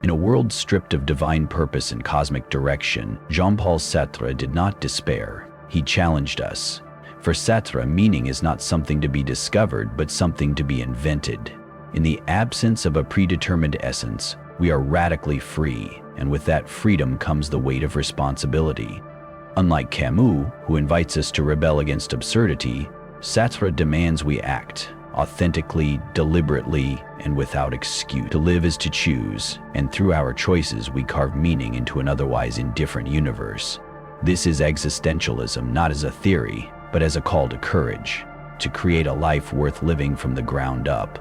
In a world stripped of divine purpose and cosmic direction, Jean-Paul Sartre did not despair. He challenged us. For Sartre, meaning is not something to be discovered, but something to be invented. In the absence of a predetermined essence, we are radically free, and with that freedom comes the weight of responsibility. Unlike Camus, who invites us to rebel against absurdity, Sartre demands we act authentically, deliberately, and without excuse. To live is to choose, and through our choices we carve meaning into an otherwise indifferent universe. This is existentialism, not as a theory, but as a call to courage, to create a life worth living from the ground up.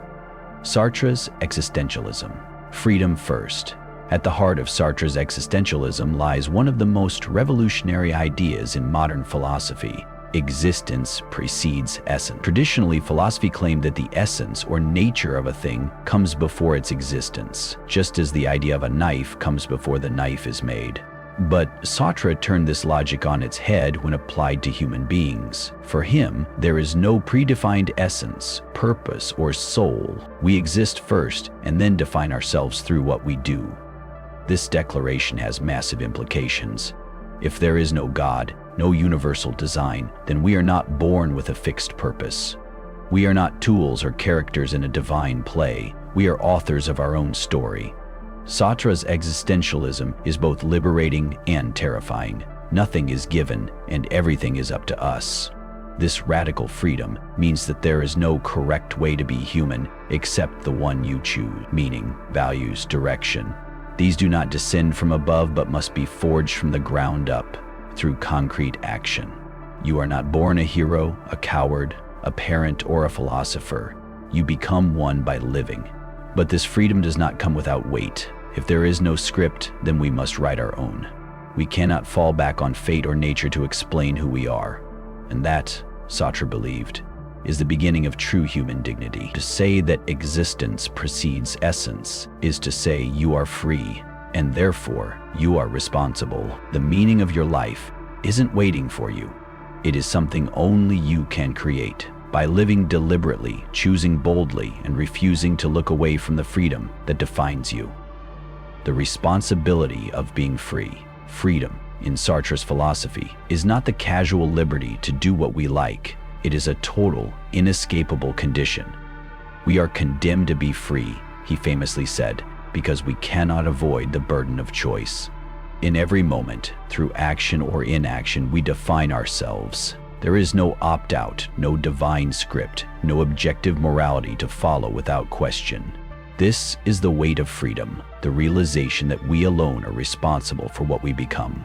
Sartre's existentialism. Freedom first. At the heart of Sartre's existentialism lies one of the most revolutionary ideas in modern philosophy. Existence precedes essence. Traditionally, philosophy claimed that the essence or nature of a thing comes before its existence, just as the idea of a knife comes before the knife is made. But Sartre turned this logic on its head when applied to human beings. For him, there is no predefined essence, purpose, or soul. We exist first and then define ourselves through what we do. This declaration has massive implications. If there is no God, no universal design, then we are not born with a fixed purpose. We are not tools or characters in a divine play. We are authors of our own story. Sartre's existentialism is both liberating and terrifying. Nothing is given, and everything is up to us. This radical freedom means that there is no correct way to be human except the one you choose. Meaning, values, direction. These do not descend from above but must be forged from the ground up through concrete action. You are not born a hero, a coward, a parent, or a philosopher. You become one by living. But this freedom does not come without weight. If there is no script, then we must write our own. We cannot fall back on fate or nature to explain who we are. And that, Sartre believed, is the beginning of true human dignity. To say that existence precedes essence is to say you are free, and therefore you are responsible. The meaning of your life isn't waiting for you. It is something only you can create. By living deliberately, choosing boldly, and refusing to look away from the freedom that defines you. The responsibility of being free. Freedom, in Sartre's philosophy, is not the casual liberty to do what we like. It is a total, inescapable condition. We are condemned to be free, he famously said, because we cannot avoid the burden of choice. In every moment, through action or inaction, we define ourselves. There is no opt-out, no divine script, no objective morality to follow without question. This is the weight of freedom, the realization that we alone are responsible for what we become.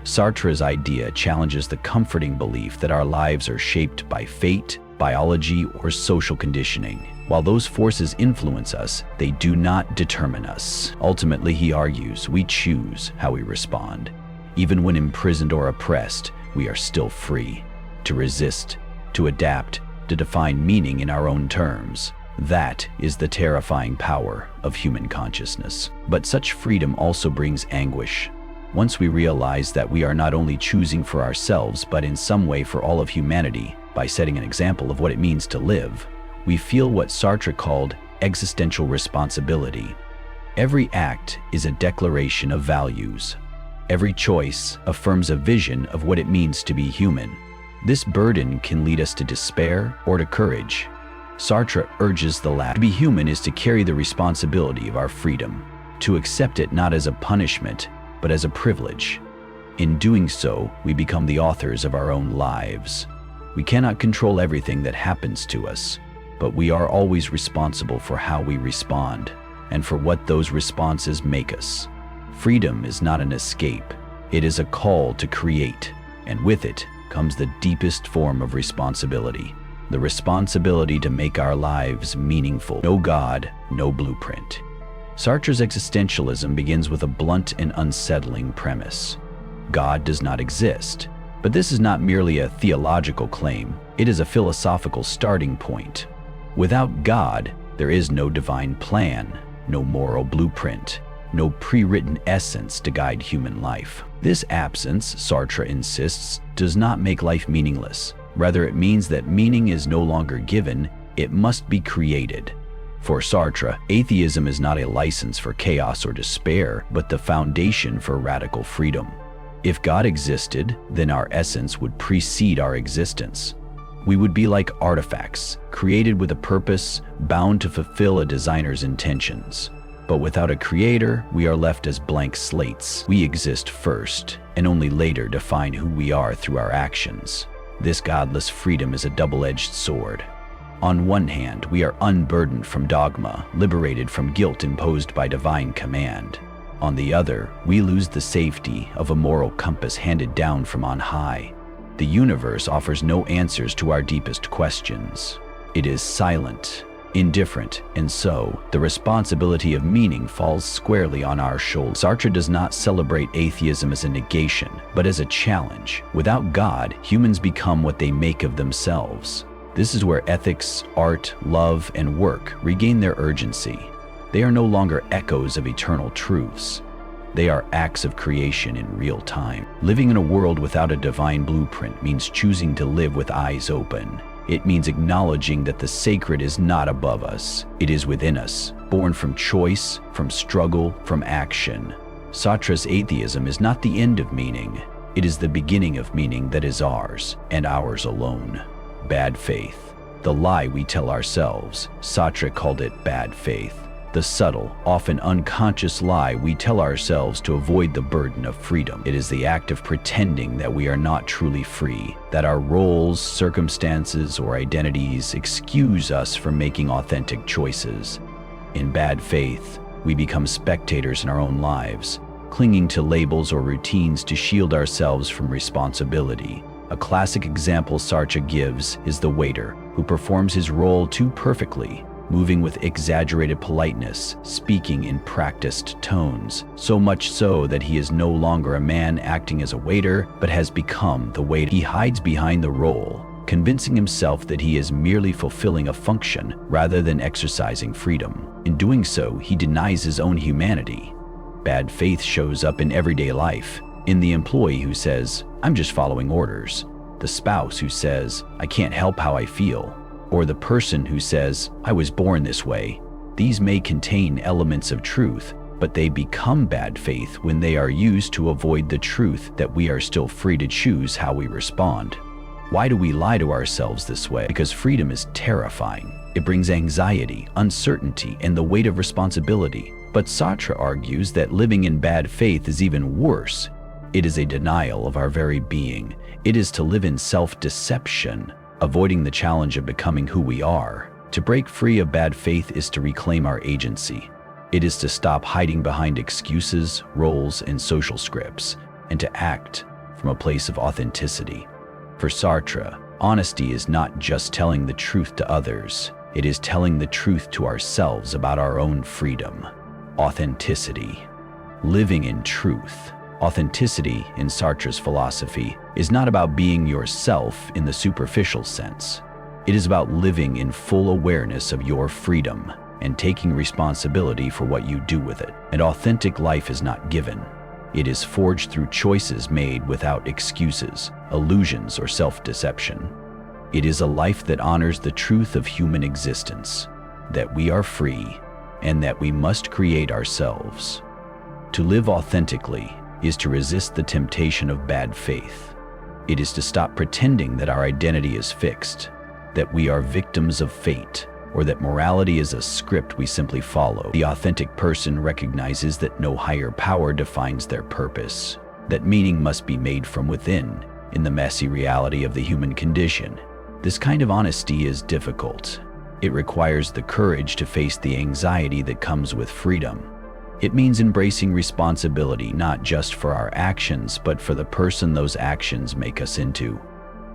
Sartre's idea challenges the comforting belief that our lives are shaped by fate, biology, or social conditioning. While those forces influence us, they do not determine us. Ultimately, he argues, we choose how we respond. Even when imprisoned or oppressed, we are still free. To resist, to adapt, to define meaning in our own terms. That is the terrifying power of human consciousness. But such freedom also brings anguish. Once we realize that we are not only choosing for ourselves, but in some way for all of humanity, by setting an example of what it means to live, we feel what Sartre called existential responsibility. Every act is a declaration of values. Every choice affirms a vision of what it means to be human. This burden can lead us to despair or to courage. Sartre urges the latter. To be human is to carry the responsibility of our freedom, to accept it not as a punishment, but as a privilege. In doing so, we become the authors of our own lives. We cannot control everything that happens to us, but we are always responsible for how we respond and for what those responses make us. Freedom is not an escape. It is a call to create, and with it comes the deepest form of responsibility, the responsibility to make our lives meaningful. No God, no blueprint. Sartre's existentialism begins with a blunt and unsettling premise. God does not exist. But this is not merely a theological claim, it is a philosophical starting point. Without God, there is no divine plan, no moral blueprint, no pre-written essence to guide human life. This absence, Sartre insists, does not make life meaningless. Rather, it means that meaning is no longer given, it must be created. For Sartre, atheism is not a license for chaos or despair, but the foundation for radical freedom. If God existed, then our essence would precede our existence. We would be like artifacts, created with a purpose, bound to fulfill a designer's intentions. But without a creator, we are left as blank slates. We exist first, and only later define who we are through our actions. This godless freedom is a double-edged sword. On one hand, we are unburdened from dogma, liberated from guilt imposed by divine command. On the other, we lose the safety of a moral compass handed down from on high. The universe offers no answers to our deepest questions. It is silent, indifferent, and so the responsibility of meaning falls squarely on our shoulders. Sartre does not celebrate atheism as a negation, but as a challenge. Without God, humans become what they make of themselves. This is where ethics, art, love, and work regain their urgency. They are no longer echoes of eternal truths. They are acts of creation in real time. Living in a world without a divine blueprint means choosing to live with eyes open. It means acknowledging that the sacred is not above us. It is within us, born from choice, from struggle, from action. Sartre's atheism is not the end of meaning. It is the beginning of meaning that is ours, and ours alone. Bad faith. The lie we tell ourselves. Sartre called it bad faith. The subtle, often unconscious lie we tell ourselves to avoid the burden of freedom. It is the act of pretending that we are not truly free, that our roles, circumstances, or identities excuse us from making authentic choices. In bad faith, we become spectators in our own lives, clinging to labels or routines to shield ourselves from responsibility. A classic example Sartre gives is the waiter, who performs his role too perfectly, moving with exaggerated politeness, speaking in practiced tones, so much so that he is no longer a man acting as a waiter, but has become the waiter. He hides behind the role, convincing himself that he is merely fulfilling a function rather than exercising freedom. In doing so, he denies his own humanity. Bad faith shows up in everyday life, in the employee who says, "I'm just following orders," the spouse who says, "I can't help how I feel," or the person who says, "I was born this way." These may contain elements of truth, but they become bad faith when they are used to avoid the truth that we are still free to choose how we respond. Why do we lie to ourselves this way? Because freedom is terrifying. It brings anxiety, uncertainty, and the weight of responsibility. But Sartre argues that living in bad faith is even worse. It is a denial of our very being. It is to live in self-deception, avoiding the challenge of becoming who we are. To break free of bad faith is to reclaim our agency. It is to stop hiding behind excuses, roles, and social scripts, and to act from a place of authenticity. For Sartre, honesty is not just telling the truth to others. It is telling the truth to ourselves about our own freedom. Authenticity. Living in truth. Authenticity, in Sartre's philosophy, is not about being yourself in the superficial sense. It is about living in full awareness of your freedom and taking responsibility for what you do with it. An authentic life is not given. It is forged through choices made without excuses, illusions, or self-deception. It is a life that honors the truth of human existence, that we are free, and that we must create ourselves. To live authentically is to resist the temptation of bad faith. It is to stop pretending that our identity is fixed, that we are victims of fate, or that morality is a script we simply follow. The authentic person recognizes that no higher power defines their purpose, that meaning must be made from within, in the messy reality of the human condition. This kind of honesty is difficult. It requires the courage to face the anxiety that comes with freedom. It means embracing responsibility not just for our actions, but for the person those actions make us into.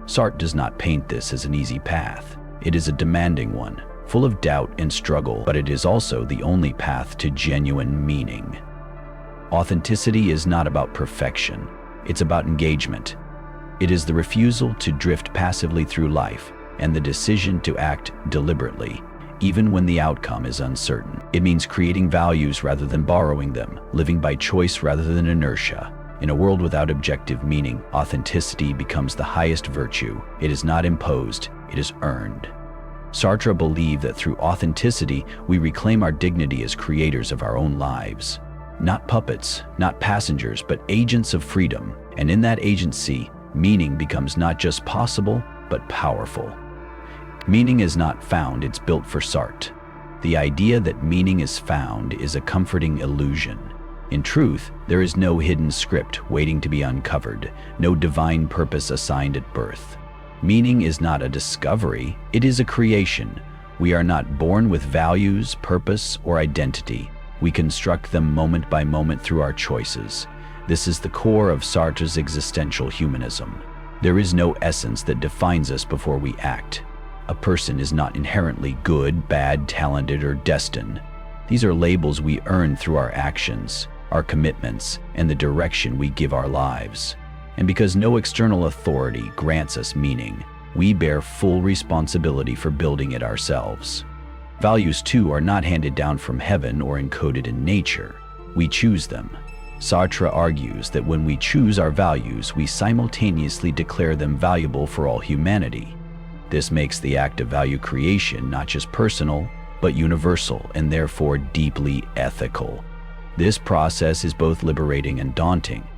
Sartre does not paint this as an easy path. It is a demanding one, full of doubt and struggle, but it is also the only path to genuine meaning. Authenticity is not about perfection. It's about engagement. It is the refusal to drift passively through life and the decision to act deliberately, even when the outcome is uncertain. It means creating values rather than borrowing them, living by choice rather than inertia. In a world without objective meaning, authenticity becomes the highest virtue. It is not imposed, it is earned. Sartre believed that through authenticity, we reclaim our dignity as creators of our own lives. Not puppets, not passengers, but agents of freedom. And in that agency, meaning becomes not just possible, but powerful. Meaning is not found, it's built for Sartre. The idea that meaning is found is a comforting illusion. In truth, there is no hidden script waiting to be uncovered, no divine purpose assigned at birth. Meaning is not a discovery, it is a creation. We are not born with values, purpose, or identity. We construct them moment by moment through our choices. This is the core of Sartre's existential humanism. There is no essence that defines us before we act. A person is not inherently good, bad, talented, or destined. These are labels we earn through our actions, our commitments, and the direction we give our lives. And because no external authority grants us meaning, we bear full responsibility for building it ourselves. Values, too, are not handed down from heaven or encoded in nature. We choose them. Sartre argues that when we choose our values, we simultaneously declare them valuable for all humanity. This makes the act of value creation not just personal, but universal and therefore deeply ethical. This process is both liberating and daunting.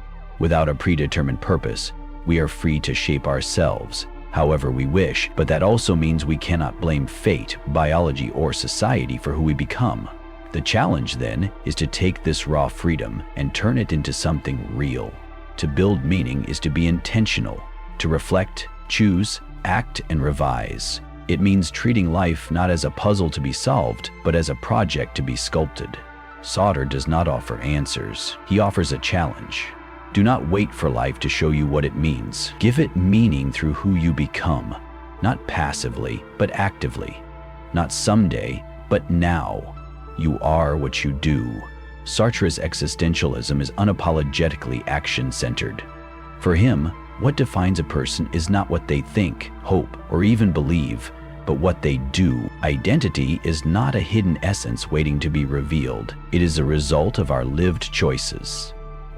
Without a predetermined purpose, we are free to shape ourselves however we wish, but that also means we cannot blame fate, biology, or society for who we become. The challenge, then, is to take this raw freedom and turn it into something real. To build meaning is to be intentional, to reflect, choose, act, and revise. It means treating life not as a puzzle to be solved, but as a project to be sculpted. Sartre does not offer answers. He offers a challenge. Do not wait for life to show you what it means. Give it meaning through who you become, not passively, but actively. Not someday, but now. You are what you do. Sartre's existentialism is unapologetically action-centered. For him, what defines a person is not what they think, hope, or even believe, but what they do. Identity is not a hidden essence waiting to be revealed. It is a result of our lived choices.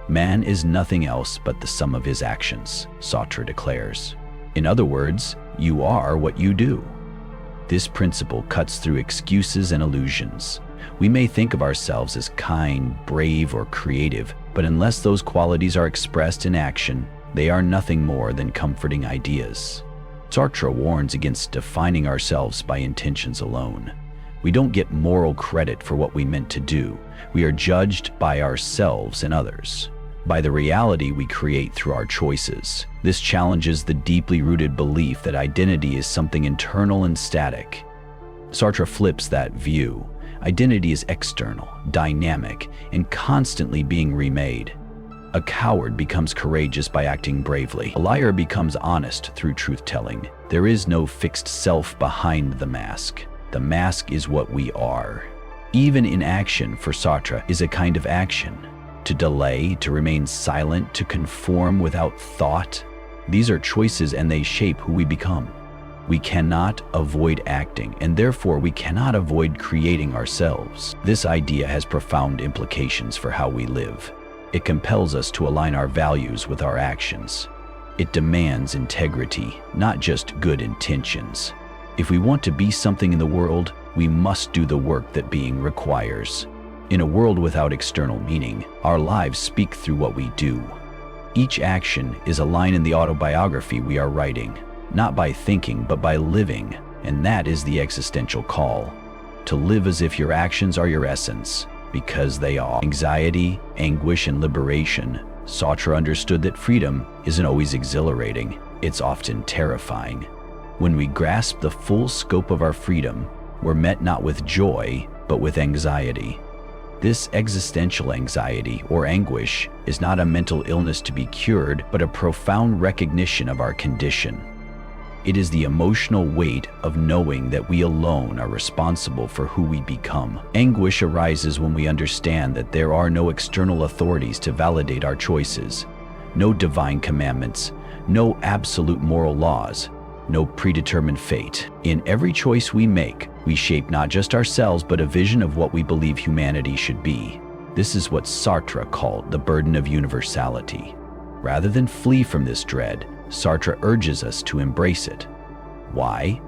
Man is nothing else but the sum of his actions, Sartre declares. In other words, you are what you do. This principle cuts through excuses and illusions. We may think of ourselves as kind, brave, or creative, but unless those qualities are expressed in action, they are nothing more than comforting ideas. Sartre warns against defining ourselves by intentions alone. We don't get moral credit for what we meant to do. We are judged by ourselves and others, by the reality we create through our choices. This challenges the deeply rooted belief that identity is something internal and static. Sartre flips that view. Identity is external, dynamic, and constantly being remade. A coward becomes courageous by acting bravely. A liar becomes honest through truth-telling. There is no fixed self behind the mask. The mask is what we are. Even inaction for Sartre is a kind of action. To delay, to remain silent, to conform without thought. These are choices and they shape who we become. We cannot avoid acting, and therefore we cannot avoid creating ourselves. This idea has profound implications for how we live. It compels us to align our values with our actions. It demands integrity, not just good intentions. If we want to be something in the world, we must do the work that being requires. In a world without external meaning, our lives speak through what we do. Each action is a line in the autobiography we are writing, not by thinking, but by living, and that is the existential call. To live as if your actions are your essence, because they are. Anxiety, anguish, and liberation. Sartre understood that freedom isn't always exhilarating, it's often terrifying. When we grasp the full scope of our freedom, we're met not with joy, but with anxiety. This existential anxiety or anguish is not a mental illness to be cured, but a profound recognition of our condition. It is the emotional weight of knowing that we alone are responsible for who we become. Anguish arises when we understand that there are no external authorities to validate our choices, no divine commandments, no absolute moral laws, no predetermined fate. In every choice we make, we shape not just ourselves, but a vision of what we believe humanity should be. This is what Sartre called the burden of universality. Rather than flee from this dread, Sartre urges us to embrace it. Why?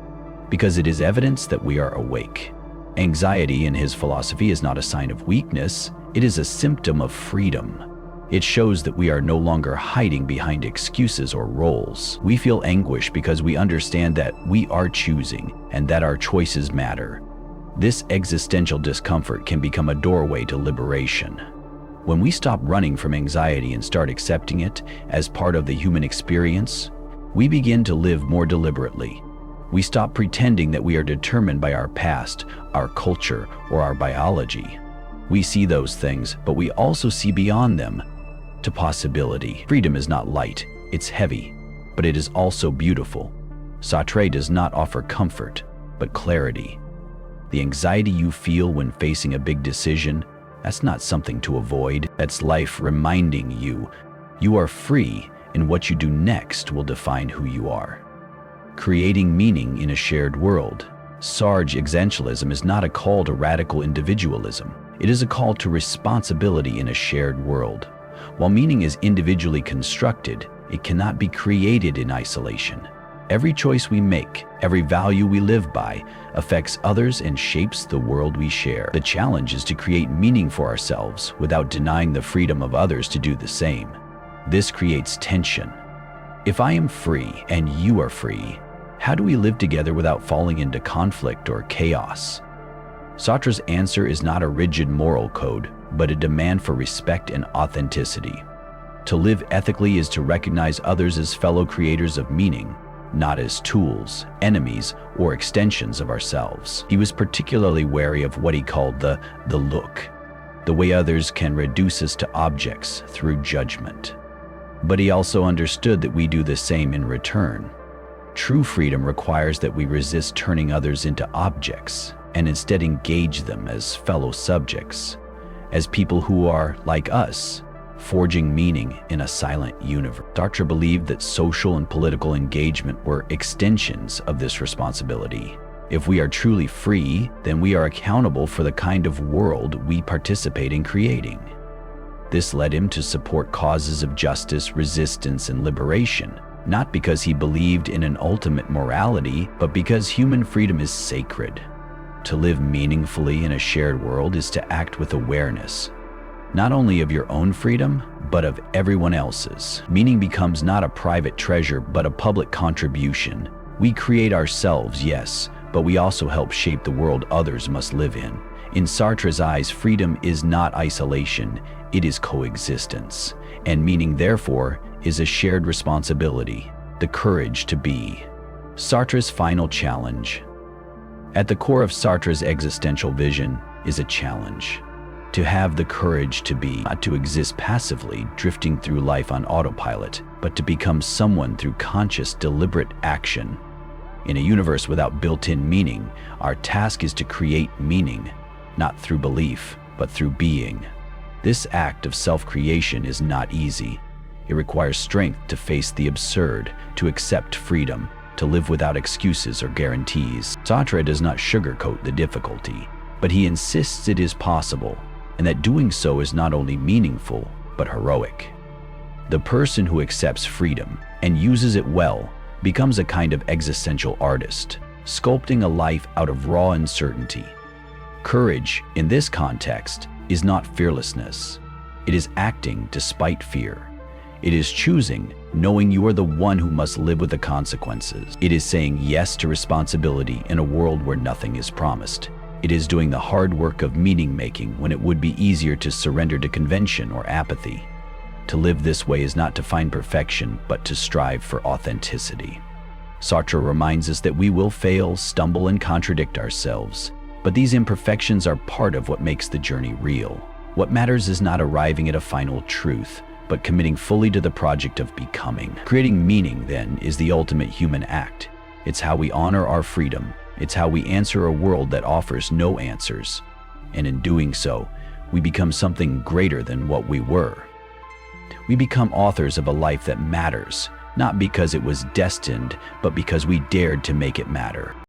because it is evidence that we are awake. Anxiety, in his philosophy, is not a sign of weakness, it is a symptom of freedom. It shows that we are no longer hiding behind excuses or roles. We feel anguish because we understand that we are choosing and that our choices matter. This existential discomfort can become a doorway to liberation. When we stop running from anxiety and start accepting it as part of the human experience, we begin to live more deliberately. We stop pretending that we are determined by our past, our culture, or our biology. We see those things, but we also see beyond them to possibility. Freedom is not light, it's heavy, but it is also beautiful. Sartre does not offer comfort, but clarity. The anxiety you feel when facing a big decision, that's not something to avoid. That's life reminding you you are free, and what you do next will define who you are. Creating meaning in a shared world. Sartre's existentialism is not a call to radical individualism. It is a call to responsibility in a shared world. While meaning is individually constructed, it cannot be created in isolation. Every choice we make, every value we live by, affects others and shapes the world we share. The challenge is to create meaning for ourselves without denying the freedom of others to do the same. This creates tension. If I am free and you are free, how do we live together without falling into conflict or chaos? Sartre's answer is not a rigid moral code, but a demand for respect and authenticity. To live ethically is to recognize others as fellow creators of meaning, not as tools, enemies, or extensions of ourselves. He was particularly wary of what he called the look, the way others can reduce us to objects through judgment. But he also understood that we do the same in return. True freedom requires that we resist turning others into objects and instead engage them as fellow subjects, as people who are, like us, forging meaning in a silent universe. Sartre believed that social and political engagement were extensions of this responsibility. If we are truly free, then we are accountable for the kind of world we participate in creating. This led him to support causes of justice, resistance, and liberation, not because he believed in an ultimate morality, but because human freedom is sacred. To live meaningfully in a shared world is to act with awareness, not only of your own freedom, but of everyone else's. Meaning becomes not a private treasure, but a public contribution. We create ourselves, yes, but we also help shape the world others must live in. In Sartre's eyes, freedom is not isolation, it is coexistence. And meaning, therefore, is a shared responsibility, the courage to be. Sartre's final challenge. At the core of Sartre's existential vision is a challenge. To have the courage to be, not to exist passively, drifting through life on autopilot, but to become someone through conscious, deliberate action. In a universe without built-in meaning, our task is to create meaning, not through belief, but through being. This act of self-creation is not easy. It requires strength to face the absurd, to accept freedom, to live without excuses or guarantees. Sartre does not sugarcoat the difficulty, but he insists it is possible, and that doing so is not only meaningful, but heroic. The person who accepts freedom and uses it well becomes a kind of existential artist, sculpting a life out of raw uncertainty. Courage, in this context, is not fearlessness. It is acting despite fear. It is choosing, knowing you are the one who must live with the consequences. It is saying yes to responsibility in a world where nothing is promised. It is doing the hard work of meaning-making when it would be easier to surrender to convention or apathy. To live this way is not to find perfection, but to strive for authenticity. Sartre reminds us that we will fail, stumble, and contradict ourselves, but these imperfections are part of what makes the journey real. What matters is not arriving at a final truth, but committing fully to the project of becoming. Creating meaning, then, is the ultimate human act. It's how we honor our freedom. It's how we answer a world that offers no answers. And in doing so, we become something greater than what we were. We become authors of a life that matters, not because it was destined, but because we dared to make it matter.